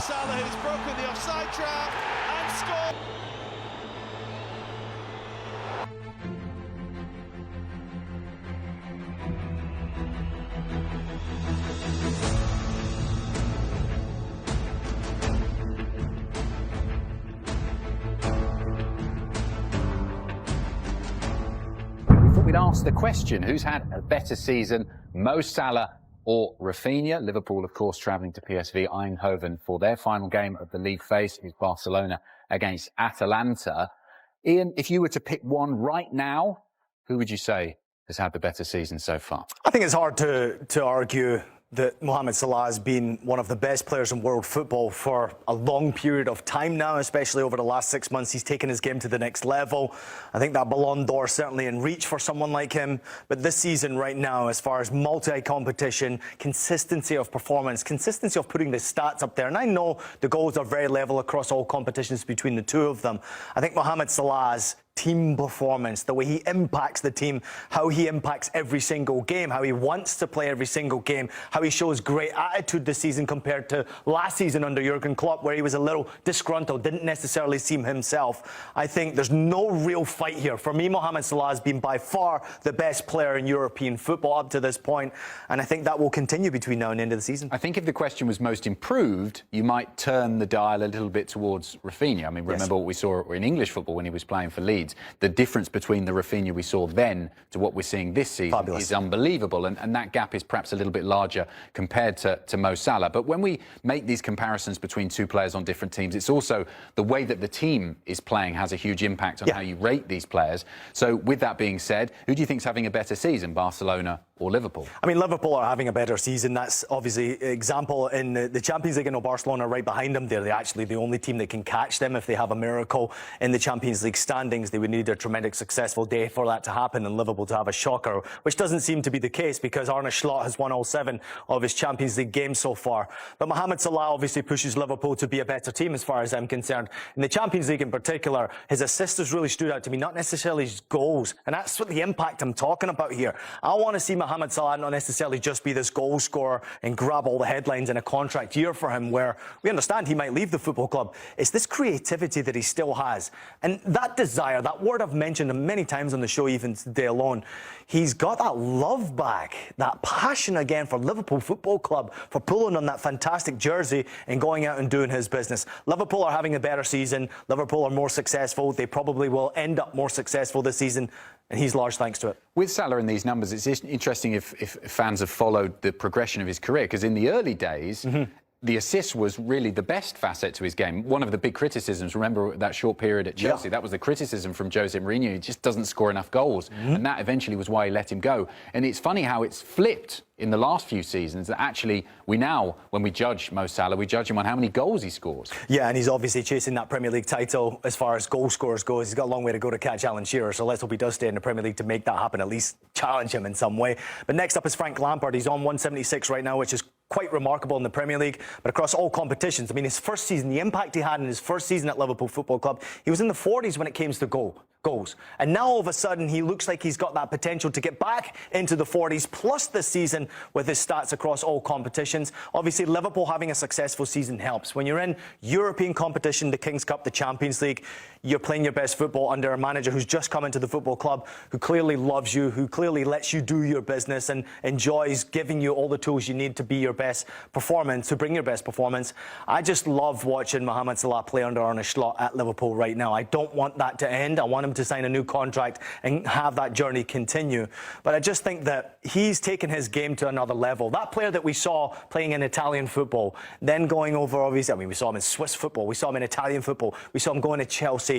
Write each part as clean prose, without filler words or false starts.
Salah, who's broken the offside trap and scored. We'd ask the question, who's had a better season, Mo Salah or Raphinha? Liverpool, of course, travelling to PSV Eindhoven for their final game of the league phase is Barcelona against Atalanta. Ian, if you were to pick one right now, who would you say has had the better season so far? I think it's hard to argue that Mohamed Salah has been one of the best players in world football for a long period of time now, especially over the last 6 months. He's taken his game to the next level. I think that Ballon d'Or is certainly in reach for someone like him. But this season right now, as far as multi-competition, consistency of performance, consistency of putting the stats up there, and I know the goals are very level across all competitions between the two of them. I think Mohamed Salah's team performance, the way he impacts the team, how he impacts every single game, how he wants to play every single game, how he shows great attitude this season compared to last season under Jurgen Klopp, where he was a little disgruntled, didn't necessarily seem himself. I think there's no real fight here. For me, Mohamed Salah has been by far the best player in European football up to this point, and I think that will continue between now and the end of the season. I think if the question was most improved, you might turn the dial a little bit towards Raphinha. I mean, remember what we saw in English football when he was playing for Leeds. The difference between the Raphinha we saw then to what we're seeing this season is unbelievable, and that gap is perhaps a little bit larger compared to Mo Salah. But when we make these comparisons between two players on different teams, it's also the way that the team is playing has a huge impact on how you rate these players. So with that being said, who do you think's having a better season, Barcelona or Liverpool? I mean, Liverpool are having a better season. That's obviously an example in the Champions League. I know Barcelona are right behind them. They're actually the only team that can catch them if they have a miracle in the Champions League standings. They would need a tremendous successful day for that to happen and Liverpool to have a shocker, which doesn't seem to be the case because Arne Slot has won all 7 of his Champions League games so far. But Mohamed Salah obviously pushes Liverpool to be a better team as far as I'm concerned. In the Champions League in particular, his assists has really stood out to me, not necessarily his goals. And that's what the impact I'm talking about here. I want to see Mohamed Salah not necessarily just be this goal scorer and grab all the headlines in a contract year for him where we understand he might leave the football club. It's this creativity that he still has. And that desire, that word I've mentioned many times on the show, even today alone, he's got that love back, that passion again for Liverpool Football Club, for pulling on that fantastic jersey and going out and doing his business. Liverpool are having a better season. Liverpool are more successful. They probably will end up more successful this season, and he's large thanks to it. With Salah in these numbers, it's interesting if fans have followed the progression of his career, because in the early days, the assist was really the best facet to his game. One of the big criticisms, remember that short period at Chelsea, that was the criticism from Jose Mourinho. He just doesn't score enough goals. And that eventually was why he let him go. And it's funny how it's flipped in the last few seasons, that actually we now, when we judge Mo Salah, we judge him on how many goals he scores. Yeah, and he's obviously chasing that Premier League title as far as goal scorers goes. He's got a long way to go to catch Alan Shearer, so let's hope he does stay in the Premier League to make that happen, at least challenge him in some way. But next up is Frank Lampard. He's on 176 right now, which is quite remarkable in the Premier League, but across all competitions. I mean, his first season, the impact he had in his first season at Liverpool Football Club, he was in the 40s when it came to goals. And now all of a sudden, he looks like he's got that potential to get back into the 40s plus this season with his stats across all competitions. Obviously, Liverpool having a successful season helps. When you're in European competition, the King's Cup, the Champions League, you're playing your best football under a manager who's just come into the football club, who clearly loves you, who clearly lets you do your business and enjoys giving you all the tools you need to be your best performance, to bring your best performance. I just love watching Mohamed Salah play under Arne Slot at Liverpool right now. I don't want that to end. I want him to sign a new contract and have that journey continue. But I just think that he's taken his game to another level. That player that we saw playing in Italian football, then going over, obviously, I mean, we saw him in Swiss football, we saw him in Italian football, we saw him going to Chelsea.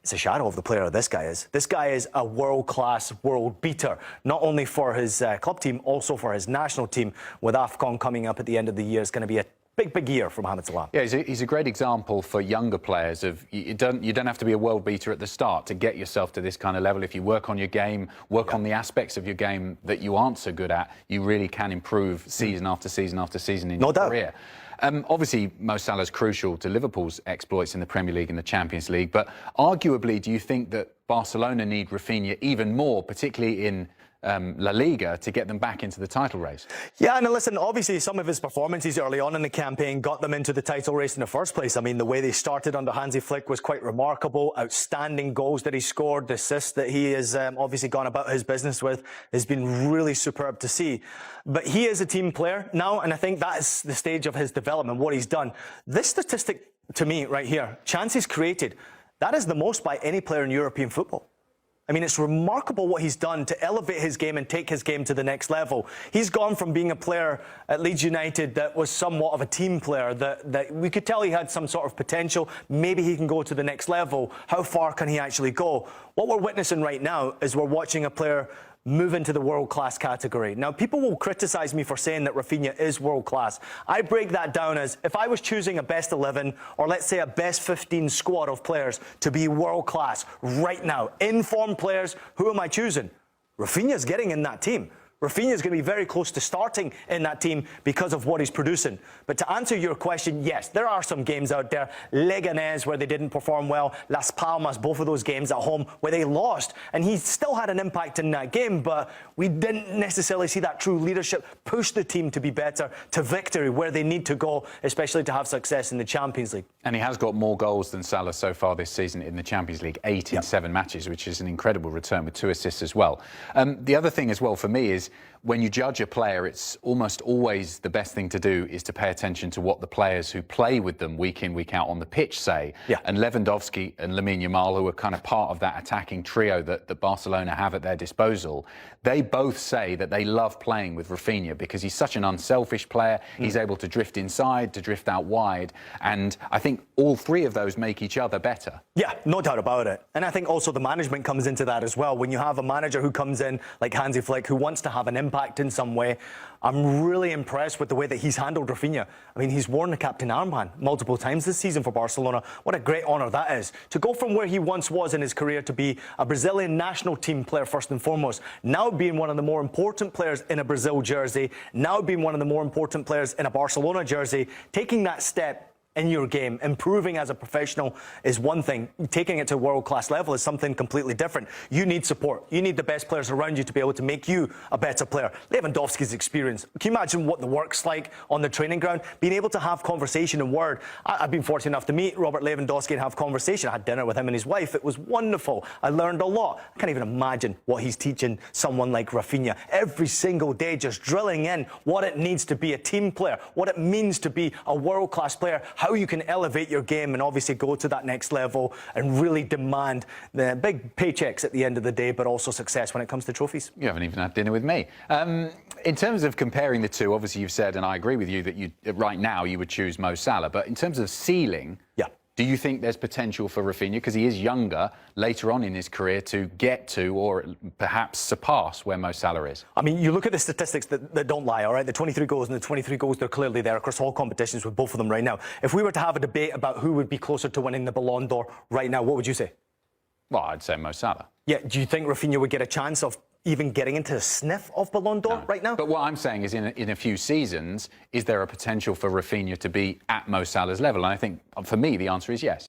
It's a shadow of the player this guy is. This guy is a world-class world beater, not only for his club team, also for his national team. With AFCON coming up at the end of the year, it's going to be a big year for Mohamed Salah. Yeah, he's a great example for younger players of you don't have to be a world beater at the start to get yourself to this kind of level. If you work on your game, work on the aspects of your game that you aren't so good at, you really can improve season after season after season in your career. Obviously, Mo Salah's crucial to Liverpool's exploits in the Premier League and the Champions League, but arguably, do you think that Barcelona need Raphinha even more, particularly in La Liga to get them back into the title race. Yeah, and listen, obviously some of his performances early on in the campaign got them into the title race in the first place. I mean, the way they started under Hansi Flick was quite remarkable. Outstanding goals that he scored, the assists that he has obviously gone about his business with has been really superb to see. But he is a team player now, and I think that's the stage of his development, what he's done. This statistic to me right here, chances created, that is the most by any player in European football. I mean, it's remarkable what he's done to elevate his game and take his game to the next level. He's gone from being a player at Leeds United that was somewhat of a team player, that we could tell he had some sort of potential. Maybe he can go to the next level. How far can he actually go? What we're witnessing right now is we're watching a player move into the world-class category. Now, people will criticise me for saying that Raphinha is world-class. I break that down as if I was choosing a best 11 or let's say a best 15 squad of players to be world-class right now, in-form players, who am I choosing? Raphinha's getting in that team. Raphinha is going to be very close to starting in that team because of what he's producing. But to answer your question, yes, there are some games out there. Leganés, where they didn't perform well. Las Palmas, both of those games at home, where they lost. And he still had an impact in that game, but we didn't necessarily see that true leadership push the team to be better, to victory, where they need to go, especially to have success in the Champions League. And he has got more goals than Salah so far this season in the Champions League, 8 in 7 matches, which is an incredible return with 2 assists as well. The other thing as well for me is when you judge a player, it's almost always the best thing to do is to pay attention to what the players who play with them week in, week out on the pitch say. Yeah. And Lewandowski and Lamine Yamal, who are kind of part of that attacking trio that Barcelona have at their disposal, they both say that they love playing with Raphinha because he's such an unselfish player. He's able to drift inside, to drift out wide. And I think all 3 of those make each other better. Yeah, no doubt about it. And I think also the management comes into that as well. When you have a manager who comes in, like Hansi Flick, who wants to have an impact in some way, I'm really impressed with the way that he's handled Raphinha. I mean, he's worn the captain armband multiple times this season for Barcelona. What a great honour that is. To go from where he once was in his career to be a Brazilian national team player first and foremost, now being one of the more important players in a Brazil jersey, now being one of the more important players in a Barcelona jersey, taking that step in your game, improving as a professional is one thing. Taking it to a world-class level is something completely different. You need support. You need the best players around you to be able to make you a better player. Lewandowski's experience. Can you imagine what the work's like on the training ground? Being able to have conversation and word. I've been fortunate enough to meet Robert Lewandowski and have conversation. I had dinner with him and his wife. It was wonderful. I learned a lot. I can't even imagine what he's teaching someone like Raphinha every single day, just drilling in what it needs to be a team player, what it means to be a world-class player, how you can elevate your game and obviously go to that next level and really demand the big paychecks at the end of the day, but also success when it comes to trophies. You haven't even had dinner with me. In terms of comparing the two, obviously you've said, and I agree with you, that right now you would choose Mo Salah. But in terms of ceiling, do you think there's potential for Raphinha, because he is younger, later on in his career, to get to or perhaps surpass where Mo Salah is? I mean, you look at the statistics that don't lie, all right? The 23 goals and the 23 goals, they're clearly there across all competitions with both of them right now. If we were to have a debate about who would be closer to winning the Ballon d'Or right now, what would you say? Well, I'd say Mo Salah. Yeah, do you think Raphinha would get a chance of even getting into a sniff of Ballon d'Or right now? But what I'm saying is in a few seasons, is there a potential for Raphinha to be at Mo Salah's level? And I think, for me, the answer is yes.